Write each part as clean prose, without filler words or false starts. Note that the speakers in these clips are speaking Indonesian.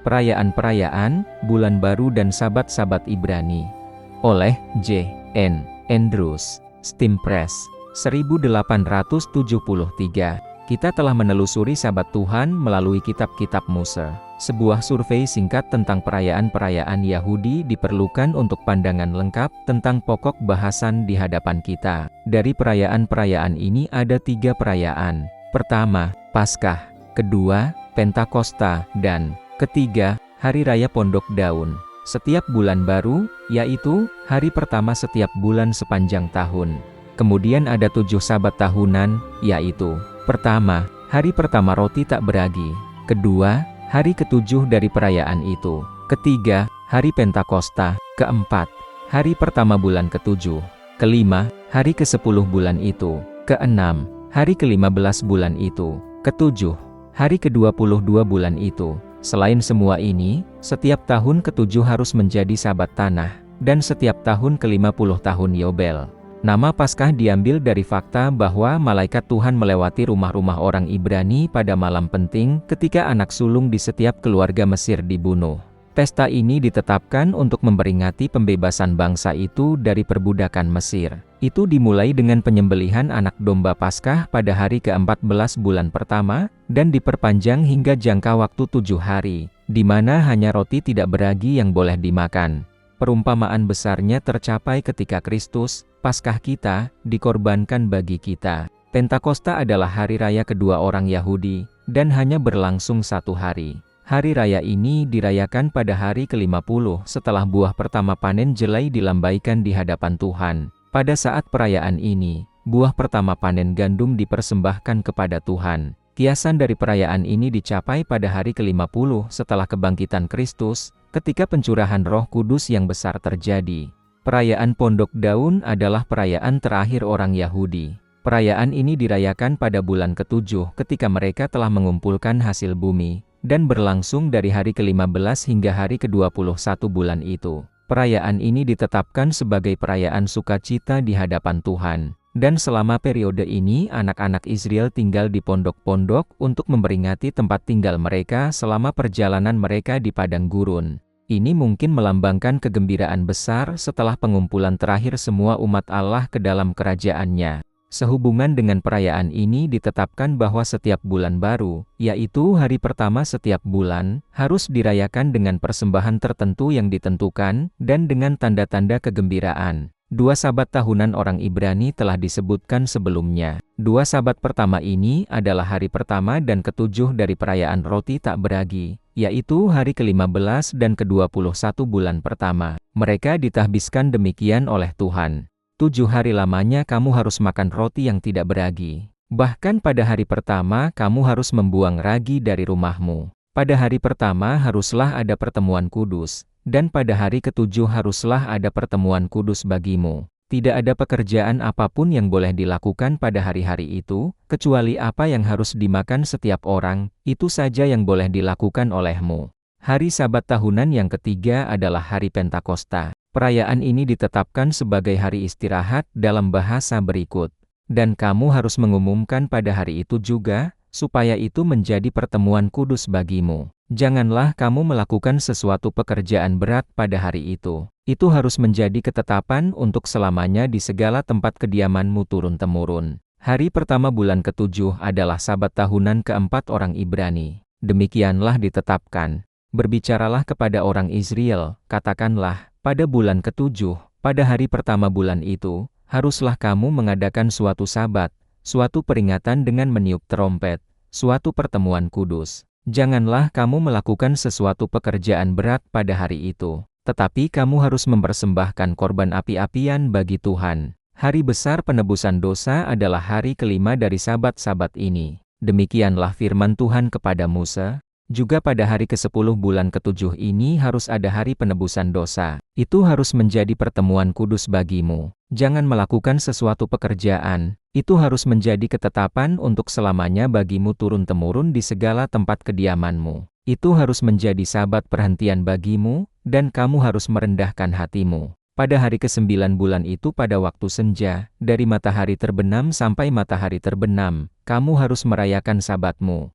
Perayaan-perayaan, Bulan Baru dan Sabat-sabat Ibrani. Oleh J. N. Andrews, Steam Press, 1873. Kita telah menelusuri Sabat Tuhan melalui kitab-kitab Musa. Sebuah survei singkat tentang perayaan-perayaan Yahudi diperlukan untuk pandangan lengkap tentang pokok bahasan di hadapan kita. Dari perayaan-perayaan ini ada 3 perayaan. Pertama, Paskah. Kedua, Pentakosta. Dan ketiga, Hari Raya Pondok Daun. Setiap bulan baru, yaitu hari pertama setiap bulan sepanjang tahun. Kemudian ada 7 sabat tahunan, yaitu: pertama, hari pertama roti tak beragi. Kedua, hari ke-7 dari perayaan itu. Ketiga, hari Pentakosta. Keempat, hari pertama bulan ke-7. Kelima, hari ke-10 bulan itu. Keenam, hari ke-15 bulan itu. Ketujuh, hari ke-22 bulan itu. Selain semua ini, setiap tahun ke-7 harus menjadi sabat tanah, dan setiap tahun ke-50 tahun Yobel. Nama Paskah diambil dari fakta bahwa malaikat Tuhan melewati rumah-rumah orang Ibrani pada malam penting ketika anak sulung di setiap keluarga Mesir dibunuh. Pesta ini ditetapkan untuk memperingati pembebasan bangsa itu dari perbudakan Mesir. Itu dimulai dengan penyembelihan anak domba Paskah pada hari ke-14 bulan pertama, dan diperpanjang hingga jangka waktu 7 hari, di mana hanya roti tidak beragi yang boleh dimakan. Perumpamaan besarnya tercapai ketika Kristus, Paskah kita, dikorbankan bagi kita. Pentakosta adalah hari raya kedua orang Yahudi, dan hanya berlangsung 1 hari. Hari raya ini dirayakan pada hari ke-50 setelah buah pertama panen jelai dilambaikan di hadapan Tuhan. Pada saat perayaan ini, buah pertama panen gandum dipersembahkan kepada Tuhan. Kiasan dari perayaan ini dicapai pada hari ke-50 setelah kebangkitan Kristus, ketika pencurahan Roh Kudus yang besar terjadi. Perayaan Pondok Daun adalah perayaan terakhir orang Yahudi. Perayaan ini dirayakan pada bulan ke-7 ketika mereka telah mengumpulkan hasil bumi, dan berlangsung dari hari ke-15 hingga hari ke-21 bulan itu. Perayaan ini ditetapkan sebagai perayaan sukacita di hadapan Tuhan. Dan selama periode ini anak-anak Israel tinggal di pondok-pondok untuk memperingati tempat tinggal mereka selama perjalanan mereka di padang gurun. Ini mungkin melambangkan kegembiraan besar setelah pengumpulan terakhir semua umat Allah ke dalam kerajaannya. Sehubungan dengan perayaan ini ditetapkan bahwa setiap bulan baru, yaitu hari pertama setiap bulan, harus dirayakan dengan persembahan tertentu yang ditentukan, dan dengan tanda-tanda kegembiraan. 2 sabat tahunan orang Ibrani telah disebutkan sebelumnya. 2 sabat pertama ini adalah hari pertama dan ke-7 dari perayaan roti tak beragi, yaitu hari ke-15 dan ke-21 bulan pertama. Mereka ditahbiskan demikian oleh Tuhan. 7 hari lamanya kamu harus makan roti yang tidak beragi. Bahkan pada hari pertama kamu harus membuang ragi dari rumahmu. Pada hari pertama haruslah ada pertemuan kudus, dan pada hari ke-7 haruslah ada pertemuan kudus bagimu. Tidak ada pekerjaan apapun yang boleh dilakukan pada hari-hari itu, kecuali apa yang harus dimakan setiap orang, itu saja yang boleh dilakukan olehmu. Hari Sabat tahunan yang ketiga adalah hari Pentakosta. Perayaan ini ditetapkan sebagai hari istirahat dalam bahasa berikut. Dan kamu harus mengumumkan pada hari itu juga, supaya itu menjadi pertemuan kudus bagimu. Janganlah kamu melakukan sesuatu pekerjaan berat pada hari itu. Itu harus menjadi ketetapan untuk selamanya di segala tempat kediamanmu turun-temurun. Hari pertama bulan ke-7 adalah sabat tahunan keempat orang Ibrani. Demikianlah ditetapkan. Berbicaralah kepada orang Israel, katakanlah, pada bulan ke-7, pada hari pertama bulan itu, haruslah kamu mengadakan suatu sabat, suatu peringatan dengan meniup terompet, suatu pertemuan kudus. Janganlah kamu melakukan sesuatu pekerjaan berat pada hari itu, tetapi kamu harus mempersembahkan korban api-apian bagi Tuhan. Hari besar penebusan dosa adalah hari kelima dari sabat-sabat ini. Demikianlah firman Tuhan kepada Musa. Juga pada hari ke-10 bulan ke-7 ini harus ada hari penebusan dosa. Itu harus menjadi pertemuan kudus bagimu. Jangan melakukan sesuatu pekerjaan. Itu harus menjadi ketetapan untuk selamanya bagimu turun-temurun di segala tempat kediamanmu. Itu harus menjadi sabat perhentian bagimu, dan kamu harus merendahkan hatimu. Pada hari ke-9 bulan itu pada waktu senja, dari matahari terbenam sampai matahari terbenam, kamu harus merayakan sabatmu.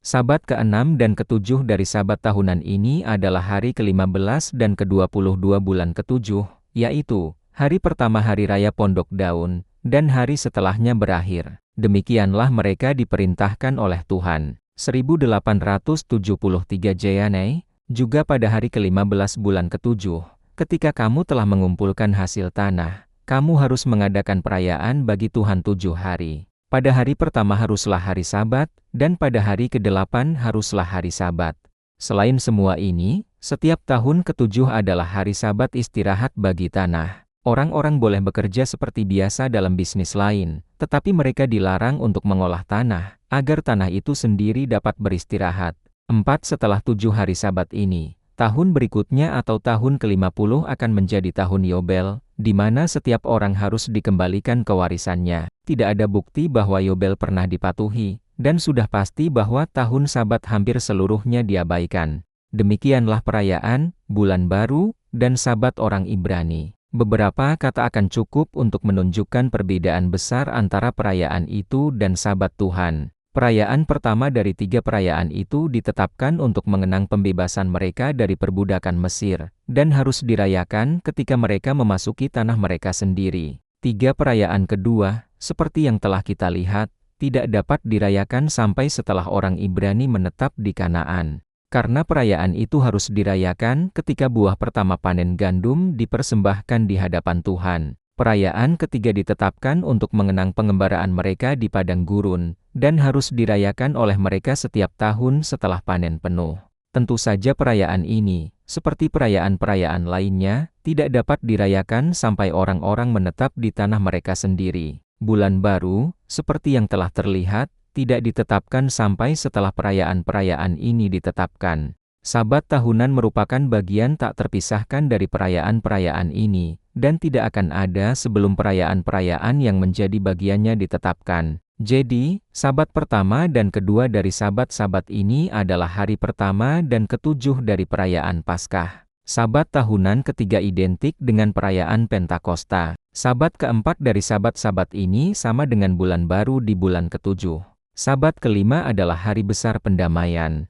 Sabat ke-6 dan ke-7 dari sabat tahunan ini adalah hari ke-15 dan ke-22 bulan ke-7, yaitu hari pertama hari raya Pondok Daun, dan hari setelahnya berakhir. Demikianlah mereka diperintahkan oleh Tuhan. 1873 Jayanei, juga pada hari ke-15 bulan ke-7, ketika kamu telah mengumpulkan hasil tanah, kamu harus mengadakan perayaan bagi Tuhan 7 hari. Pada hari pertama haruslah hari Sabat, dan pada hari ke-8 haruslah hari Sabat. Selain semua ini, setiap tahun ke-7 adalah hari Sabat istirahat bagi tanah. Orang-orang boleh bekerja seperti biasa dalam bisnis lain, tetapi mereka dilarang untuk mengolah tanah, agar tanah itu sendiri dapat beristirahat. 4 Setelah 7 hari Sabat ini, tahun berikutnya atau tahun ke-50 akan menjadi tahun Yobel, di mana setiap orang harus dikembalikan ke warisannya. Tidak ada bukti bahwa Yobel pernah dipatuhi, dan sudah pasti bahwa tahun Sabat hampir seluruhnya diabaikan. Demikianlah perayaan, bulan baru, dan Sabat orang Ibrani. Beberapa kata akan cukup untuk menunjukkan perbedaan besar antara perayaan itu dan Sabat Tuhan. Perayaan pertama dari 3 perayaan itu ditetapkan untuk mengenang pembebasan mereka dari perbudakan Mesir, dan harus dirayakan ketika mereka memasuki tanah mereka sendiri. 3 perayaan kedua, seperti yang telah kita lihat, tidak dapat dirayakan sampai setelah orang Ibrani menetap di Kanaan. Karena perayaan itu harus dirayakan ketika buah pertama panen gandum dipersembahkan di hadapan Tuhan. Perayaan ketiga ditetapkan untuk mengenang pengembaraan mereka di padang gurun, dan harus dirayakan oleh mereka setiap tahun setelah panen penuh. Tentu saja perayaan ini, seperti perayaan-perayaan lainnya, tidak dapat dirayakan sampai orang-orang menetap di tanah mereka sendiri. Bulan baru, seperti yang telah terlihat, tidak ditetapkan sampai setelah perayaan-perayaan ini ditetapkan. Sabat tahunan merupakan bagian tak terpisahkan dari perayaan-perayaan ini, dan tidak akan ada sebelum perayaan-perayaan yang menjadi bagiannya ditetapkan. Jadi, sabat pertama dan kedua dari sabat-sabat ini adalah hari pertama dan ke-7 dari perayaan Paskah. Sabat tahunan ketiga identik dengan perayaan Pentakosta. Sabat keempat dari sabat-sabat ini sama dengan bulan baru di bulan ke-7. Sabat kelima adalah hari besar pendamaian.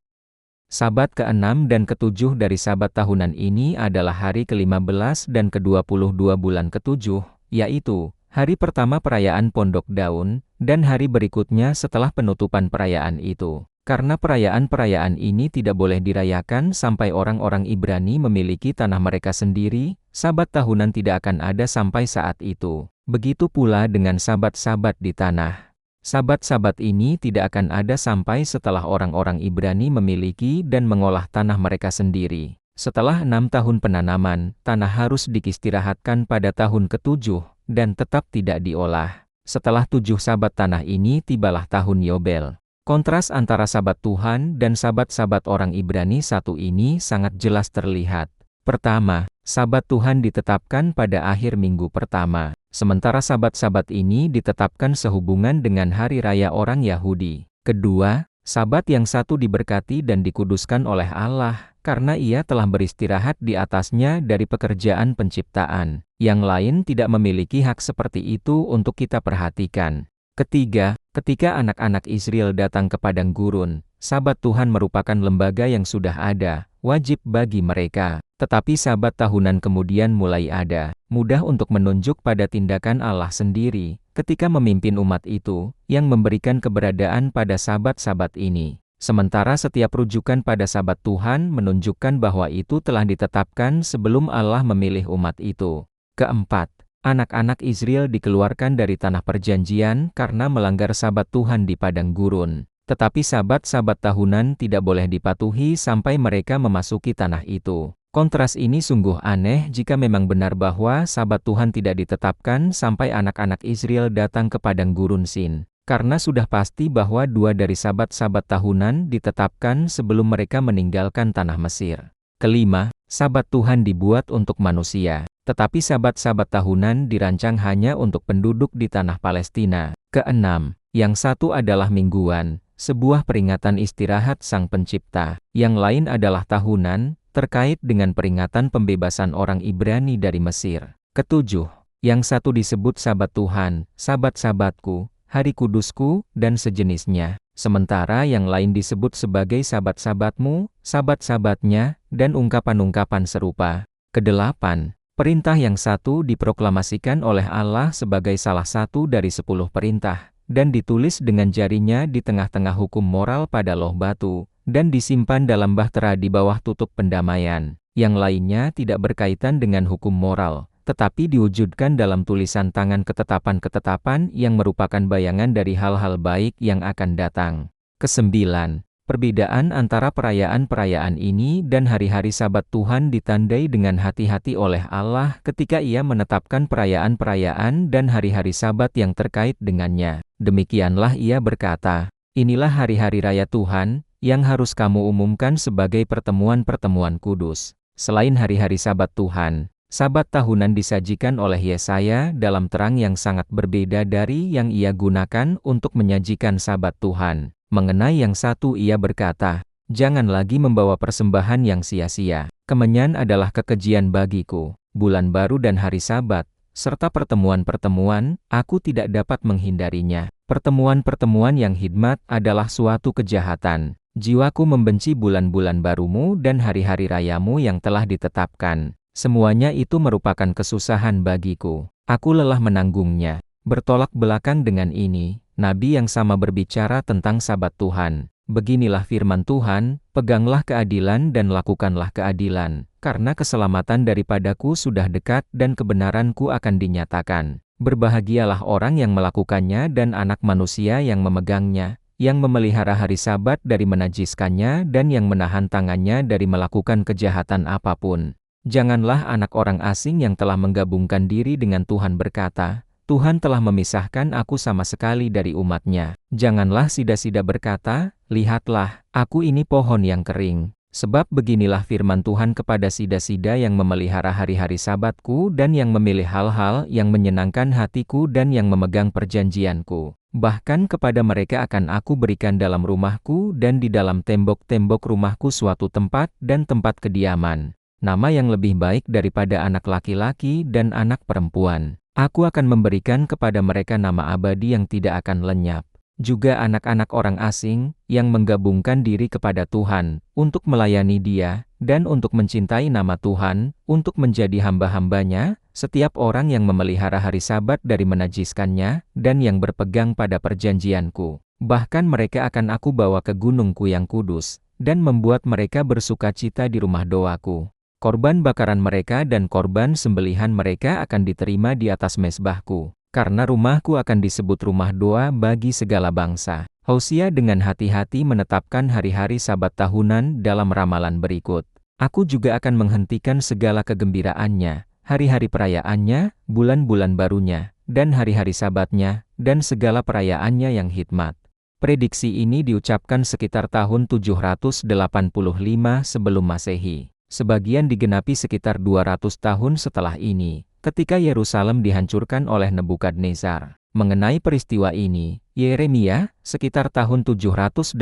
Sabat ke-6 dan ke-7 dari sabat tahunan ini adalah hari ke-15 dan ke-22 bulan ke-7, yaitu hari pertama perayaan Pondok Daun, dan hari berikutnya setelah penutupan perayaan itu. Karena perayaan-perayaan ini tidak boleh dirayakan sampai orang-orang Ibrani memiliki tanah mereka sendiri, sabat tahunan tidak akan ada sampai saat itu. Begitu pula dengan sabat-sabat di tanah. Sabat-sabat ini tidak akan ada sampai setelah orang-orang Ibrani memiliki dan mengolah tanah mereka sendiri. Setelah 6 tahun penanaman, tanah harus diistirahatkan pada tahun ke-7, dan tetap tidak diolah. Setelah 7 sabat tanah ini tibalah tahun Yobel. Kontras antara sabat Tuhan dan sabat-sabat orang Ibrani satu ini sangat jelas terlihat. Pertama, sabat Tuhan ditetapkan pada akhir minggu pertama. Sementara sabat-sabat ini ditetapkan sehubungan dengan hari raya orang Yahudi. Kedua, sabat yang satu diberkati dan dikuduskan oleh Allah, karena Ia telah beristirahat di atasnya dari pekerjaan penciptaan. Yang lain tidak memiliki hak seperti itu untuk kita perhatikan. Ketiga, ketika anak-anak Israel datang ke padang gurun, sabat Tuhan merupakan lembaga yang sudah ada, wajib bagi mereka. Tetapi sabat tahunan kemudian mulai ada, mudah untuk menunjuk pada tindakan Allah sendiri, ketika memimpin umat itu, yang memberikan keberadaan pada sabat-sabat ini. Sementara setiap rujukan pada sabat Tuhan menunjukkan bahwa itu telah ditetapkan sebelum Allah memilih umat itu. Keempat, anak-anak Israel dikeluarkan dari tanah perjanjian karena melanggar sabat Tuhan di padang gurun. Tetapi sabat-sabat tahunan tidak boleh dipatuhi sampai mereka memasuki tanah itu. Kontras ini sungguh aneh jika memang benar bahwa sabat Tuhan tidak ditetapkan sampai anak-anak Israel datang ke padang gurun Sin. Karena sudah pasti bahwa 2 dari sabat-sabat tahunan ditetapkan sebelum mereka meninggalkan tanah Mesir. Kelima, sabat Tuhan dibuat untuk manusia. Tetapi sabat-sabat tahunan dirancang hanya untuk penduduk di tanah Palestina. Keenam, yang satu adalah mingguan, sebuah peringatan istirahat Sang Pencipta. Yang lain adalah tahunan, terkait dengan peringatan pembebasan orang Ibrani dari Mesir. Ketujuh, yang satu disebut sabat Tuhan, sabat-sabatku, hari kudusku, dan sejenisnya. sementara yang lain disebut sebagai sabat-sabatmu, sabat-sabatnya, dan ungkapan-ungkapan serupa. Kedelapan, perintah yang satu diproklamasikan oleh Allah sebagai salah satu dari 10 perintah, dan ditulis dengan jarinya di tengah-tengah hukum moral pada loh batu, dan disimpan dalam bahtera di bawah tutup pendamaian. Yang lainnya tidak berkaitan dengan hukum moral, tetapi diwujudkan dalam tulisan tangan ketetapan-ketetapan yang merupakan bayangan dari hal-hal baik yang akan datang. Kesembilan, perbedaan antara perayaan-perayaan ini dan hari-hari Sabat Tuhan ditandai dengan hati-hati oleh Allah ketika Ia menetapkan perayaan-perayaan dan hari-hari Sabat yang terkait dengannya. Demikianlah Ia berkata, "Inilah hari-hari raya Tuhan, yang harus kamu umumkan sebagai pertemuan-pertemuan kudus." Selain hari-hari Sabat Tuhan, Sabat tahunan disajikan oleh Yesaya dalam terang yang sangat berbeda dari yang ia gunakan untuk menyajikan Sabat Tuhan. Mengenai yang satu ia berkata, "Jangan lagi membawa persembahan yang sia-sia. Kemenyan adalah kekejian bagiku. Bulan baru dan hari Sabat, serta pertemuan-pertemuan, aku tidak dapat menghindarinya. Pertemuan-pertemuan yang hikmat adalah suatu kejahatan. Jiwaku membenci bulan-bulan barumu dan hari-hari rayamu yang telah ditetapkan. Semuanya itu merupakan kesusahan bagiku. Aku lelah menanggungnya." Bertolak belakang dengan ini, Nabi yang sama berbicara tentang Sabat Tuhan. "Beginilah firman Tuhan, peganglah keadilan dan lakukanlah keadilan, karena keselamatan daripadaku sudah dekat dan kebenaranku akan dinyatakan. Berbahagialah orang yang melakukannya dan anak manusia yang memegangnya, yang memelihara hari Sabat dari menajiskannya dan yang menahan tangannya dari melakukan kejahatan apapun. Janganlah anak orang asing yang telah menggabungkan diri dengan Tuhan berkata, 'Tuhan telah memisahkan aku sama sekali dari umat-Nya.' Janganlah sida-sida berkata, 'Lihatlah, aku ini pohon yang kering.' Sebab beginilah firman Tuhan kepada sida-sida yang memelihara hari-hari Sabatku dan yang memilih hal-hal yang menyenangkan hatiku dan yang memegang perjanjianku. Bahkan kepada mereka akan aku berikan dalam rumahku dan di dalam tembok-tembok rumahku suatu tempat dan tempat kediaman. Nama yang lebih baik daripada anak laki-laki dan anak perempuan. Aku akan memberikan kepada mereka nama abadi yang tidak akan lenyap. Juga anak-anak orang asing, yang menggabungkan diri kepada Tuhan, untuk melayani Dia, dan untuk mencintai nama Tuhan, untuk menjadi hamba-hambanya, setiap orang yang memelihara hari Sabat dari menajiskannya, dan yang berpegang pada perjanjianku. Bahkan mereka akan aku bawa ke gunungku yang kudus, dan membuat mereka bersukacita di rumah doaku. Korban bakaran mereka dan korban sembelihan mereka akan diterima di atas mezbahku. Karena rumahku akan disebut rumah doa bagi segala bangsa." Hosea dengan hati-hati menetapkan hari-hari Sabat tahunan dalam ramalan berikut. "Aku juga akan menghentikan segala kegembiraannya, hari-hari perayaannya, bulan-bulan barunya, dan hari-hari Sabatnya, dan segala perayaannya yang hikmat." Prediksi ini diucapkan sekitar tahun 785 sebelum Masehi. Sebagian digenapi sekitar 200 tahun setelah ini, ketika Yerusalem dihancurkan oleh Nebukadnezar. Mengenai peristiwa ini, Yeremia, sekitar tahun 785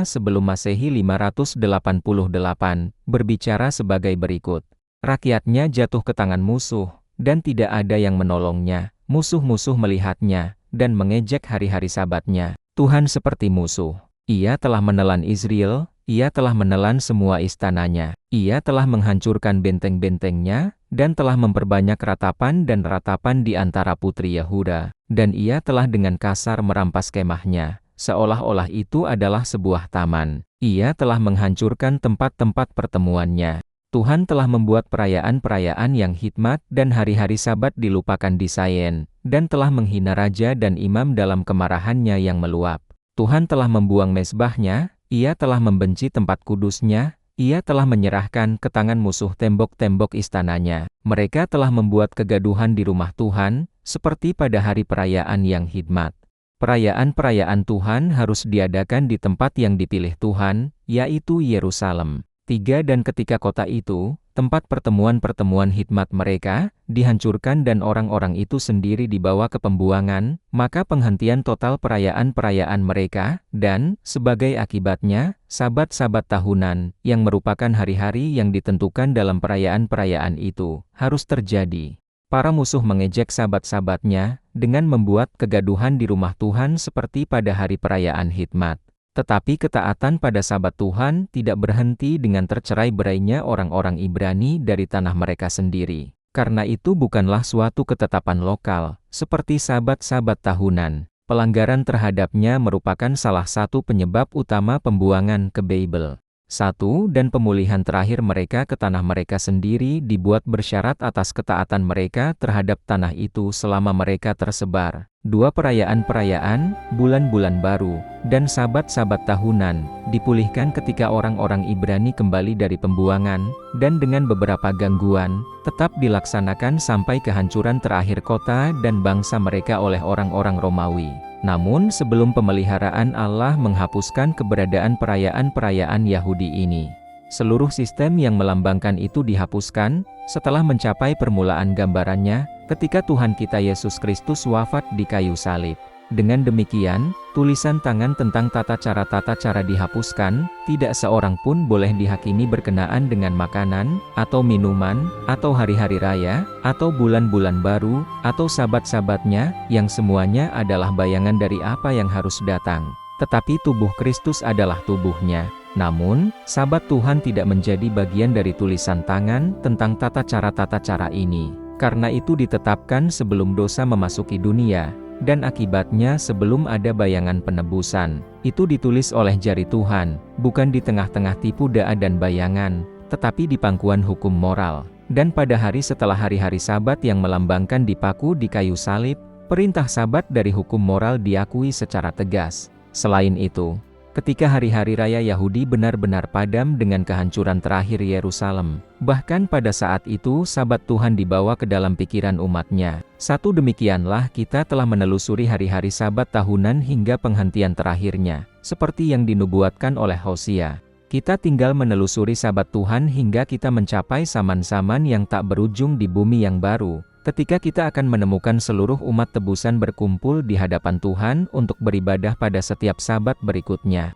sebelum Masehi 588, berbicara sebagai berikut. "Rakyatnya jatuh ke tangan musuh, dan tidak ada yang menolongnya. Musuh-musuh melihatnya, dan mengejek hari-hari Sabatnya. Tuhan seperti musuh. Ia telah menelan Israel, Ia telah menelan semua istananya. Ia telah menghancurkan benteng-bentengnya, dan telah memperbanyak ratapan dan ratapan di antara putri Yehuda. Dan ia telah dengan kasar merampas kemahnya, seolah-olah itu adalah sebuah taman. Ia telah menghancurkan tempat-tempat pertemuannya. Tuhan telah membuat perayaan-perayaan yang hikmat dan hari-hari Sabat dilupakan di Sayen, dan telah menghina raja dan imam dalam kemarahannya yang meluap. Tuhan telah membuang mezbahnya, Ia telah membenci tempat kudusnya, Ia telah menyerahkan ke tangan musuh tembok-tembok istananya. Mereka telah membuat kegaduhan di rumah Tuhan, seperti pada hari perayaan yang hikmat. Perayaan-perayaan Tuhan harus diadakan di tempat yang dipilih Tuhan, yaitu Yerusalem. 3. Dan ketika kota itu, tempat pertemuan-pertemuan hikmat mereka, dihancurkan dan orang-orang itu sendiri dibawa ke pembuangan, maka penghentian total perayaan-perayaan mereka, dan, sebagai akibatnya, Sabat-sabat tahunan, yang merupakan hari-hari yang ditentukan dalam perayaan-perayaan itu, harus terjadi. Para musuh mengejek sabat-sabatnya, dengan membuat kegaduhan di rumah Tuhan seperti pada hari perayaan Hikmat. Tetapi ketaatan pada sabat Tuhan tidak berhenti dengan tercerai-berainya orang-orang Ibrani dari tanah mereka sendiri. Karena itu bukanlah suatu ketetapan lokal, seperti sabat-sabat tahunan. Pelanggaran terhadapnya merupakan salah satu penyebab utama pembuangan ke Babel. 1. Dan pemulihan terakhir mereka ke tanah mereka sendiri dibuat bersyarat atas ketaatan mereka terhadap tanah itu selama mereka tersebar. 2. Perayaan-perayaan, bulan-bulan baru, dan sabat-sabat tahunan, dipulihkan ketika orang-orang Ibrani kembali dari pembuangan, dan dengan beberapa gangguan, tetap dilaksanakan sampai kehancuran terakhir kota dan bangsa mereka oleh orang-orang Romawi. Namun sebelum pemeliharaan Allah menghapuskan keberadaan perayaan-perayaan Yahudi ini, seluruh sistem yang melambangkan itu dihapuskan, setelah mencapai permulaan gambarannya, ketika Tuhan kita Yesus Kristus wafat di kayu salib. Dengan demikian, tulisan tangan tentang tata cara dihapuskan, tidak seorang pun boleh dihakimi berkenaan dengan makanan, atau minuman, atau hari-hari raya, atau bulan-bulan baru, atau sabat-sabatnya, yang semuanya adalah bayangan dari apa yang harus datang. Tetapi tubuh Kristus adalah tubuhnya. Namun, sabat Tuhan tidak menjadi bagian dari tulisan tangan tentang tata cara ini. Karena itu ditetapkan sebelum dosa memasuki dunia, dan akibatnya sebelum ada bayangan penebusan. Itu ditulis oleh jari Tuhan, bukan di tengah-tengah tipu daya dan bayangan, tetapi di pangkuan hukum moral. Dan pada hari setelah hari-hari sabat yang melambangkan dipaku di kayu salib, perintah sabat dari hukum moral diakui secara tegas. Selain itu, ketika hari-hari raya Yahudi benar-benar padam dengan kehancuran terakhir Yerusalem, bahkan pada saat itu sabat Tuhan dibawa ke dalam pikiran umatnya. Demikianlah kita telah menelusuri hari-hari sabat tahunan hingga penghentian terakhirnya, seperti yang dinubuatkan oleh Hosea. Kita tinggal menelusuri sabat Tuhan hingga kita mencapai zaman-zaman yang tak berujung di bumi yang baru, ketika kita akan menemukan seluruh umat tebusan berkumpul di hadapan Tuhan untuk beribadah pada setiap sabat berikutnya.